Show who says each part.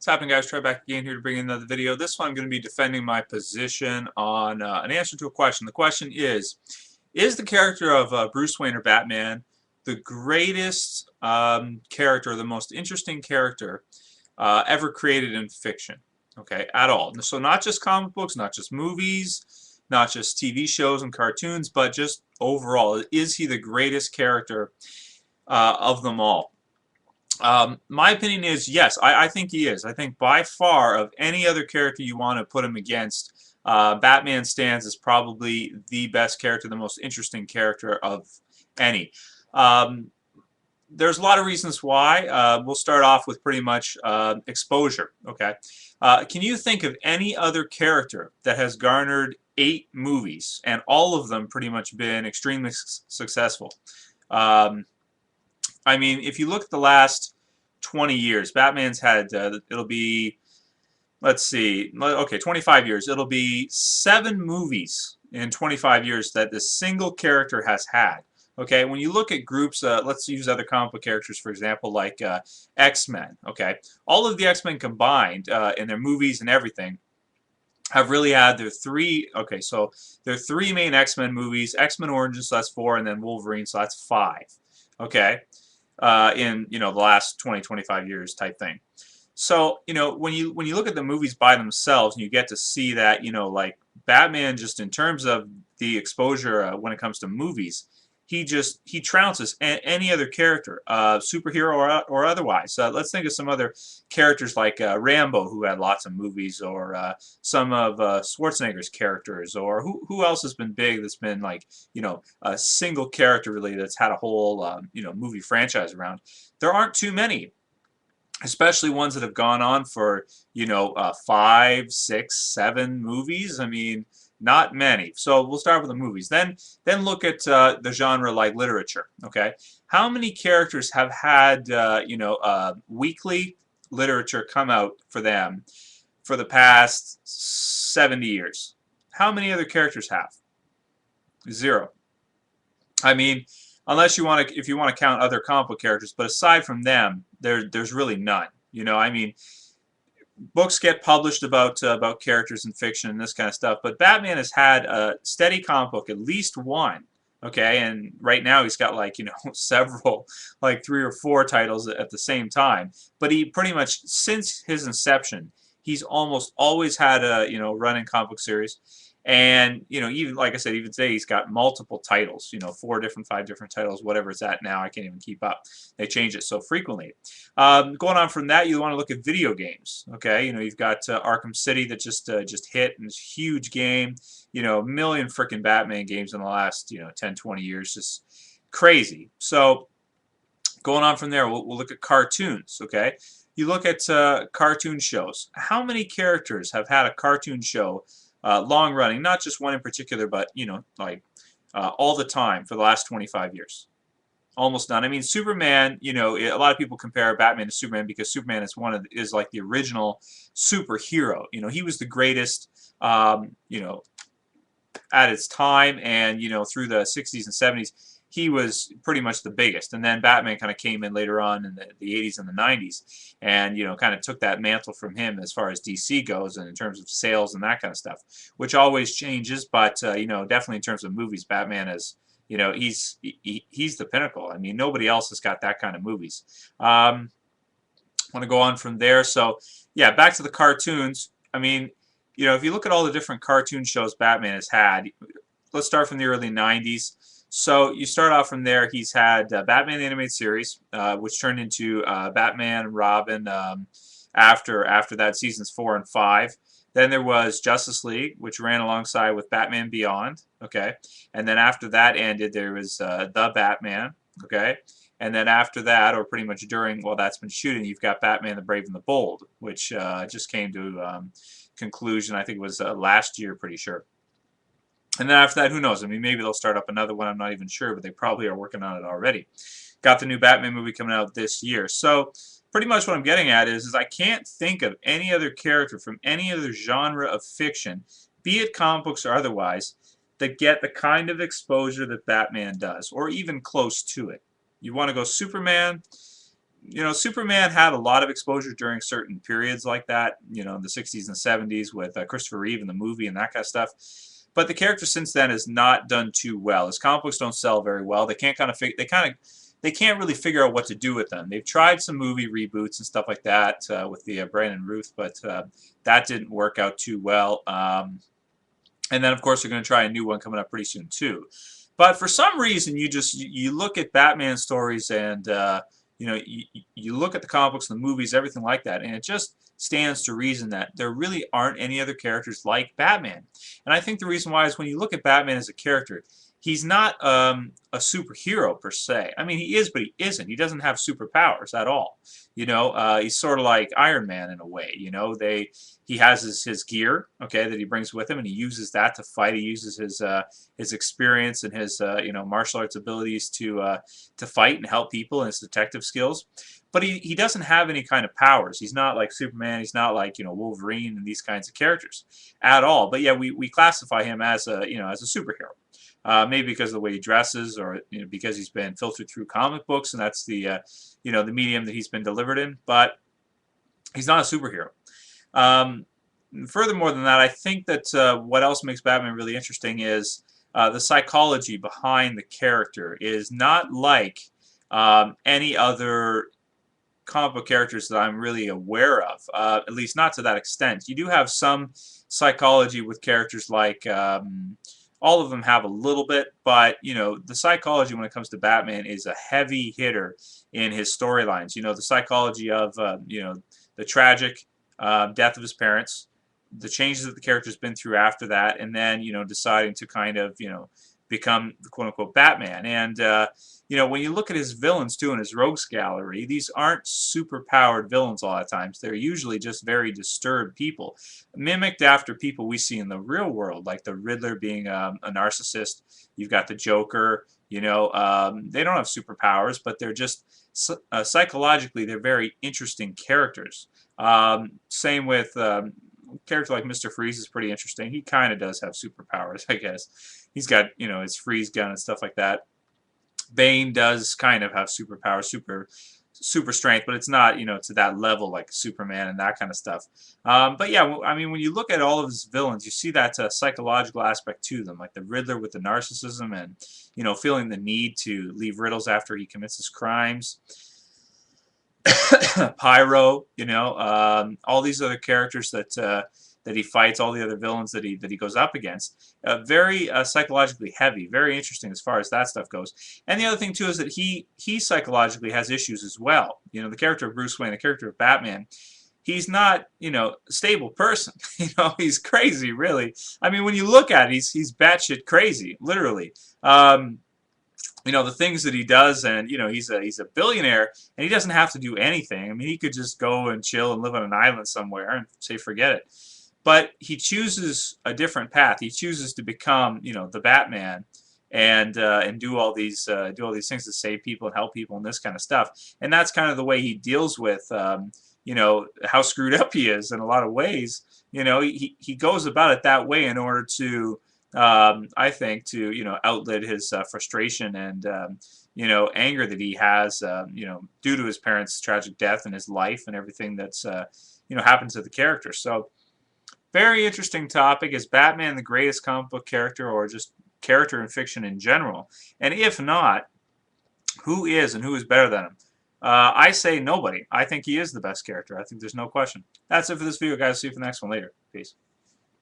Speaker 1: What's happening, guys? Try back again here to bring in another video. This one I'm going to be defending my position on an answer to a question. The question is the character of Bruce Wayne or Batman the greatest character, the most interesting character ever created in fiction? Okay, at all. So not just comic books, not just movies, not just TV shows and cartoons, but just overall. Is he the greatest character of them all? My opinion is yes, I think he is. I think by far of any other character you want to put him against, Batman stands as probably the best character, the most interesting character of any. Um, there's a lot of reasons why. We'll start off with pretty much exposure. Okay, can you think of any other character that has garnered 8 movies and all of them pretty much been extremely successful? Um, I mean, if you look at the last 20 years, Batman's had, it'll be, let's see, okay, 25 years. It'll be 7 movies in 25 years that this single character has had. Okay, when you look at groups, let's use other comic book characters, for example, like X-Men. Okay, all of the X-Men combined in their movies and everything have really had their their 3 main X-Men movies, X-Men Origins, so that's 4, and then Wolverine, so that's 5. Okay, in the last 20-25 years type thing. So when you look at the movies by themselves and you get to see that like Batman, just in terms of the exposure when it comes to movies, he trounces any other character, superhero or otherwise. Let's think of some other characters like Rambo, who had lots of movies, or some of Schwarzenegger's characters, or who else has been big that's been like a single character really that's had a whole movie franchise around. There aren't too many, especially ones that have gone on for 5, 6, 7 movies. I mean, not many. So we'll start with the movies. Then look at the genre like literature. Okay, how many characters have had weekly literature come out for them for the past 70 years? How many other characters have? 0. I mean, unless you want to, if you want to count other comic book characters, but aside from them, there's really none. I mean, books get published about characters in fiction and this kind of stuff, but Batman has had a steady comic book, at least one. Okay, and right now he's got like several, like 3 or 4 titles at the same time. But he pretty much, since his inception, he's almost always had a running comic book series. And even like I said, even today he's got multiple titles. 4 different, 5 different titles, whatever it's at now. I can't even keep up. They change it so frequently. Going on from that, you want to look at video games. Okay, you've got Arkham City that just hit, and it's a huge game. A million freaking Batman games in the last 10, 20 years, just crazy. So going on from there, we'll look at cartoons. Okay, you look at cartoon shows. How many characters have had a cartoon show? Long running, not just one in particular, but like all the time for the last 25 years. Almost none. I mean, Superman. A lot of people compare Batman to Superman because Superman is like the original superhero. He was the greatest. At its time, and through the 60s and 70s, he was pretty much the biggest. And then Batman kind of came in later on in the 80s and the 90s, and kind of took that mantle from him as far as DC goes, and in terms of sales and that kind of stuff, which always changes. But definitely in terms of movies, Batman is he's the pinnacle. I mean, nobody else has got that kind of movies. Want to go on from there? So yeah, back to the cartoons. I mean, if you look at all the different cartoon shows Batman has had, let's start from the early 90s. So you start off from there. He's had Batman the Animated Series, which turned into Batman and Robin after that, seasons 4 and 5. Then there was Justice League, which ran alongside with Batman Beyond. Okay, and then after that ended, there was The Batman. Okay, and then after that, or pretty much during while that's been shooting, you've got Batman the Brave and the Bold, which just came to conclusion. I think it was last year, pretty sure. And then after that, who knows? I mean, maybe they'll start up another one. I'm not even sure, but they probably are working on it already. Got the new Batman movie coming out this year. So pretty much what I'm getting at is I can't think of any other character from any other genre of fiction, be it comic books or otherwise, that get the kind of exposure that Batman does, or even close to it. You want to go Superman? Superman had a lot of exposure during certain periods like that, in the 60s and 70s with Christopher Reeve in the movie and that kind of stuff. But the character since then has not done too well. His comic books don't sell very well. They can't really figure out what to do with them. They've tried some movie reboots and stuff like that with the Brandon Routh, but that didn't work out too well. And then, of course, they're going to try a new one coming up pretty soon, too. But for some reason, you look at Batman stories and, you look at the comic books and the movies, everything like that, and it just stands to reason that there really aren't any other characters like Batman. And I think the reason why is when you look at Batman as a character, he's not a superhero per se. I mean, he is, but he isn't. He doesn't have superpowers at all. He's sort of like Iron Man in a way. He has his gear, okay, that he brings with him, and he uses that to fight. He uses his experience and his martial arts abilities to fight and help people and his detective skills. But he doesn't have any kind of powers. He's not like Superman. He's not like Wolverine and these kinds of characters at all. But yeah, we classify him as a superhero. Maybe because of the way he dresses, or because he's been filtered through comic books, and that's the the medium that he's been delivered in. But he's not a superhero. Furthermore than that, I think that what else makes Batman really interesting is the psychology behind the character is not like any other comic book characters that I'm really aware of, at least not to that extent. You do have some psychology with characters like all of them have a little bit, but the psychology when it comes to Batman is a heavy hitter in his storylines. The psychology of the tragic death of his parents, the changes that the character's been through after that, and then deciding to kind of become the quote-unquote Batman. And when you look at his villains too in his rogues gallery, these aren't super-powered villains a lot of times. They're usually just very disturbed people, mimicked after people we see in the real world, like the Riddler being a narcissist. You've got the Joker. They don't have superpowers, but they're just psychologically they're very interesting characters. Same with a character like Mr. Freeze is pretty interesting. He kind of does have superpowers, I guess. He's got, his freeze gun and stuff like that. Bane does kind of have superpowers, super strength, but it's not, to that level like Superman and that kind of stuff. But yeah, I mean, when you look at all of his villains, you see that psychological aspect to them, like the Riddler with the narcissism and, feeling the need to leave riddles after he commits his crimes. Pyro, all these other characters that he fights, all the other villains that he goes up against, very psychologically heavy, very interesting as far as that stuff goes. And the other thing too is that he psychologically has issues as well. The character of Bruce Wayne, the character of Batman, he's not a stable person. He's crazy, really. I mean, when you look at it, he's batshit crazy, literally. The things that he does, and he's a billionaire, and he doesn't have to do anything. I mean, he could just go and chill and live on an island somewhere and say forget it. But he chooses a different path. He chooses to become, the Batman, and do all these things to save people and help people and this kind of stuff. And that's kind of the way he deals with, how screwed up he is in a lot of ways. He goes about it that way in order to, I think, to outlet his frustration and anger that he has, due to his parents' tragic death and his life and everything that's happened to the character. So. Very interesting topic. Is Batman the greatest comic book character, or just character in fiction in general? And if not, who is and who is better than him? I say nobody. I think he is the best character. I think there's no question. That's it for this video, guys. See you for the next one later. Peace.